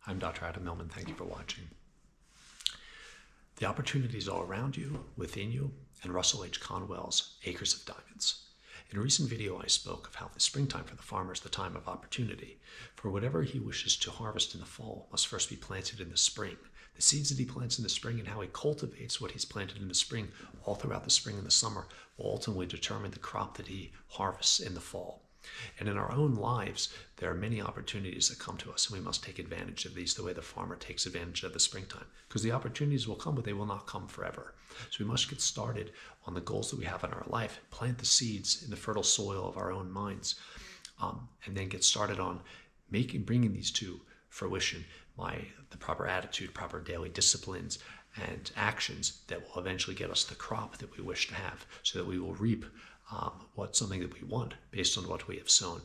I'm Dr. Adam Millman. Thank you for watching. The opportunities all around you, within you, and Russel H. Conwell's Acres of Diamonds. In a recent video, I spoke of how the springtime for the farmer is the time of opportunity. For whatever he wishes to harvest in the fall must first be planted in the spring. The seeds that he plants in the spring and how he cultivates what he's planted in the spring all throughout the spring and the summer will ultimately determine the crop that he harvests in the fall. And in our own lives, there are many opportunities that come to us, and we must take advantage of these the way the farmer takes advantage of the springtime. Because the opportunities will come, but they will not come forever. So we must get started on the goals that we have in our life, plant the seeds in the fertile soil of our own minds, and then get started on bringing these to fruition by the proper attitude, proper daily disciplines, and actions that will eventually get us the crop that we wish to have, so that we will reap something that we want based on what we have sown.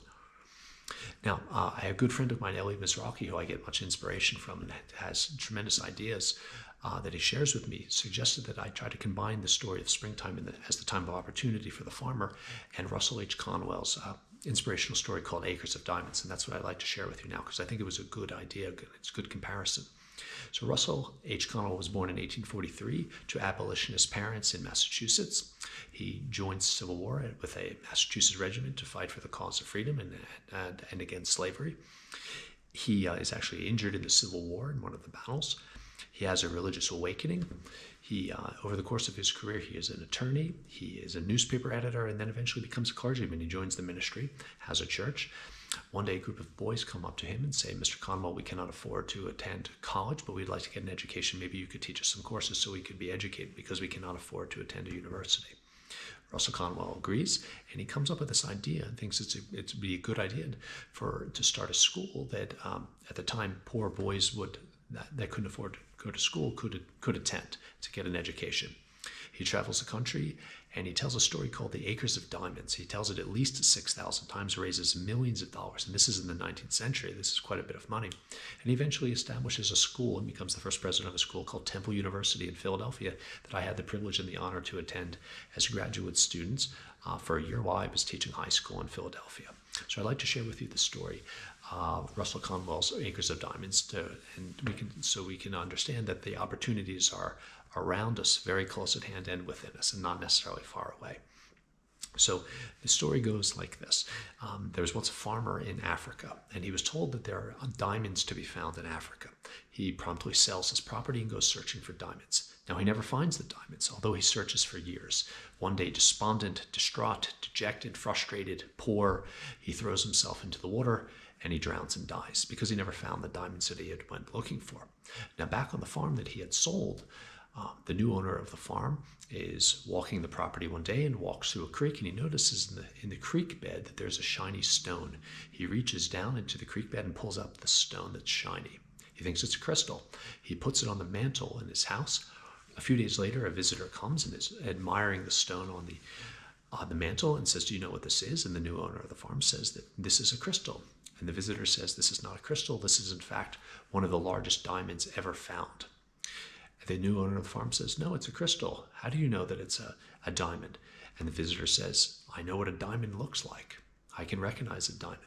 Now, I have a good friend of mine, Eliezer Eli Mizrachi, who I get much inspiration from and has tremendous ideas that he shares with me, suggested that I try to combine the story of springtime as the time of opportunity for the farmer and Russel H. Conwell's inspirational story called Acres of Diamonds. And that's what I'd like to share with you now, because I think it was a good idea. It's a good comparison. So Russel H. Conwell was born in 1843 to abolitionist parents in Massachusetts. He joins the Civil War with a Massachusetts regiment to fight for the cause of freedom and against slavery. He is actually injured in the Civil War in one of the battles. He has a religious awakening. Over the course of his career, he is an attorney, he is a newspaper editor, and then eventually becomes a clergyman. He joins the ministry, has a church. One day, a group of boys come up to him and say, "Mr. Conwell, we cannot afford to attend college, but we'd like to get an education. Maybe you could teach us some courses so we could be educated, because we cannot afford to attend a university." Russel Conwell agrees, and he comes up with this idea and thinks it'd be a good idea to start a school that at the time poor boys that couldn't afford to go to school could attend to get an education. He travels the country, and he tells a story called the Acres of Diamonds. He tells it at least 6,000 times, raises millions of dollars, and this is in the 19th century. This is quite a bit of money. And he eventually establishes a school and becomes the first president of a school called Temple University in Philadelphia that I had the privilege and the honor to attend as graduate students for a year while I was teaching high school in Philadelphia. So I'd like to share with you the story of Russel Conwell's Acres of Diamonds, so we can understand that the opportunities are around us, very close at hand and within us, and not necessarily far away. So the story goes like this. There was once a farmer in Africa, and he was told that there are diamonds to be found in Africa. He promptly sells his property and goes searching for diamonds. Now, he never finds the diamonds, although he searches for years. One day, despondent, distraught, dejected, frustrated, poor, he throws himself into the water, and he drowns and dies because he never found the diamonds that he had went looking for. Now, back on the farm that he had sold, the new owner of the farm is walking the property one day and walks through a creek, and he notices in the creek bed that there's a shiny stone. He reaches down into the creek bed and pulls up the stone that's shiny. He thinks it's a crystal. He puts it on the mantle in his house. A few days later, a visitor comes and is admiring the stone on the mantle and says, "Do you know what this is?" And the new owner of the farm says that this is a crystal. And the visitor says, "This is not a crystal. This is, in fact, one of the largest diamonds ever found." The new owner of the farm says, "No, it's a crystal. How do you know that it's a diamond?" And the visitor says, "I know what a diamond looks like. I can recognize a diamond."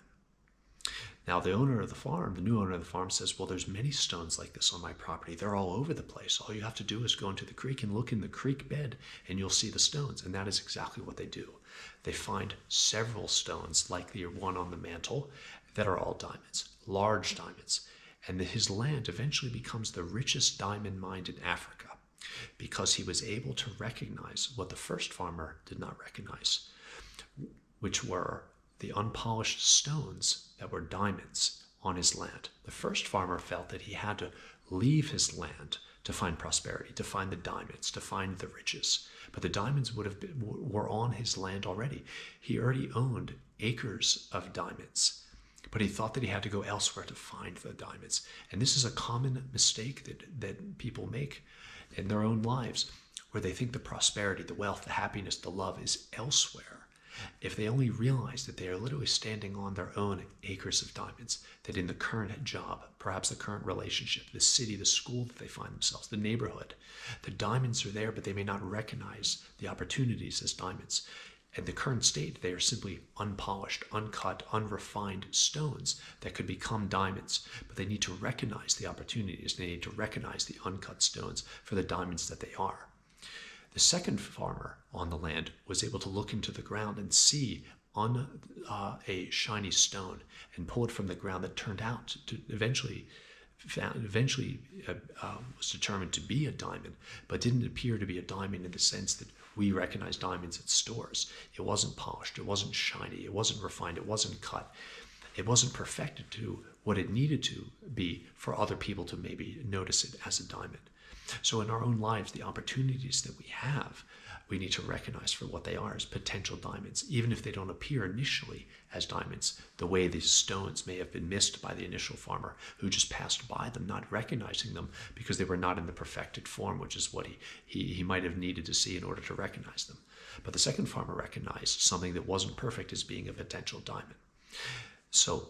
Now, the new owner of the farm says, "Well, there's many stones like this on my property. They're all over the place. All you have to do is go into the creek and look in the creek bed, and you'll see the stones." And that is exactly what they do. They find several stones like the one on the mantle that are all diamonds, large diamonds. And his land eventually becomes the richest diamond mine in Africa, because he was able to recognize what the first farmer did not recognize, which were the unpolished stones that were diamonds on his land. The first farmer felt that he had to leave his land to find prosperity, to find the diamonds, to find the riches. But the diamonds were on his land already. He already owned acres of diamonds. But he thought that he had to go elsewhere to find the diamonds. And this is a common mistake that people make in their own lives, where they think the prosperity, the wealth, the happiness, the love is elsewhere. If they only realize that they are literally standing on their own acres of diamonds, that in the current job, perhaps the current relationship, the city, the school that they find themselves, the neighborhood, the diamonds are there, but they may not recognize the opportunities as diamonds. In the current state, they are simply unpolished, uncut, unrefined stones that could become diamonds. But they need to recognize the opportunities. They need to recognize the uncut stones for the diamonds that they are. The second farmer on the land was able to look into the ground and see a shiny stone and pull it from the ground that turned out to eventually was determined to be a diamond, but didn't appear to be a diamond in the sense that we recognize diamonds at stores. It wasn't polished, it wasn't shiny, it wasn't refined, it wasn't cut. It wasn't perfected to what it needed to be for other people to maybe notice it as a diamond. So in our own lives, the opportunities that we have, we need to recognize for what they are as potential diamonds, even if they don't appear initially as diamonds, the way these stones may have been missed by the initial farmer who just passed by them, not recognizing them because they were not in the perfected form, which is what he might have needed to see in order to recognize them. But the second farmer recognized something that wasn't perfect as being a potential diamond. So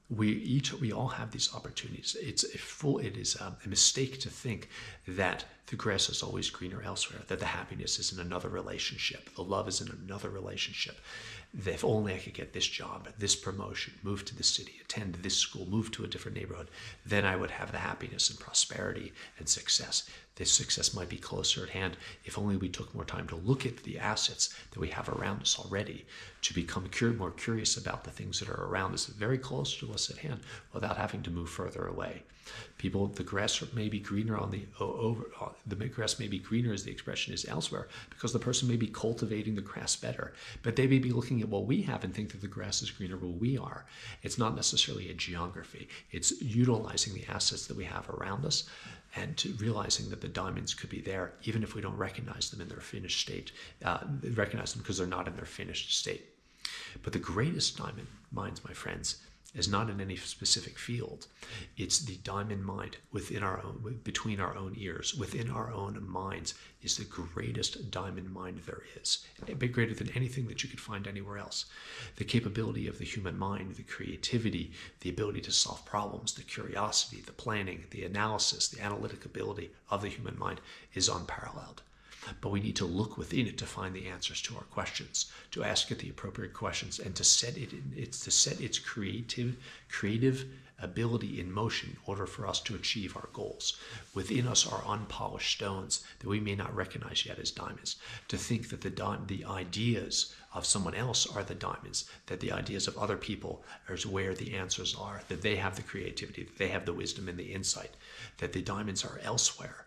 we all have these opportunities. It is a mistake to think that the grass is always greener elsewhere, that the happiness is in another relationship, the love is in another relationship. That if only I could get this job, this promotion, move to the city, attend this school, move to a different neighborhood, then I would have the happiness and prosperity and success. This success might be closer at hand if only we took more time to look at the assets that we have around us already, to become more curious about the things that are around us, very close to us at hand, without having to move further away. The grass may be greener the grass may be greener, as the expression is, elsewhere, because the person may be cultivating the grass better, but they may be looking at what we have and think that the grass is greener where we are. It's not necessarily a geography. It's utilizing the assets that we have around us and to realizing that the diamonds could be there, even if we don't recognize them in their finished state, recognize them because they're not in their finished state. But the greatest diamond mines, my friends, is not in any specific field. It's the diamond mind within our own, between our own ears, within our own minds, is the greatest diamond mind there is. A bit greater than anything that you could find anywhere else. The capability of the human mind, the creativity, the ability to solve problems, the curiosity, the planning, the analysis, the analytic ability of the human mind is unparalleled. But we need to look within it to find the answers to our questions, to ask it the appropriate questions, and to set its creative ability in motion in order for us to achieve our goals. Within us are unpolished stones that we may not recognize yet as diamonds. To think that the ideas of someone else are the diamonds, that the ideas of other people are where the answers are, that they have the creativity, that they have the wisdom and the insight, that the diamonds are elsewhere,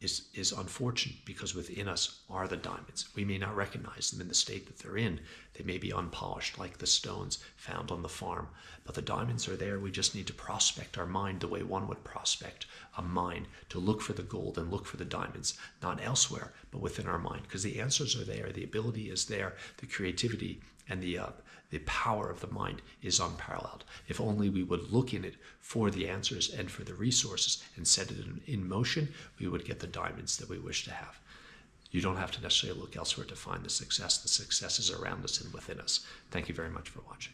is unfortunate, because within us are the diamonds. We may not recognize them in the state that they're in. They may be unpolished like the stones found on the farm, but the diamonds are there. We just need to prospect our mind the way one would prospect a mine, to look for the gold and look for the diamonds, not elsewhere, but within our mind, because the answers are there, the ability is there, the creativity and the power of the mind is unparalleled. If only we would look in it for the answers and for the resources and set it in motion, we would get the diamonds that we wish to have. You don't have to necessarily look elsewhere to find the success. The success is around us and within us. Thank you very much for watching.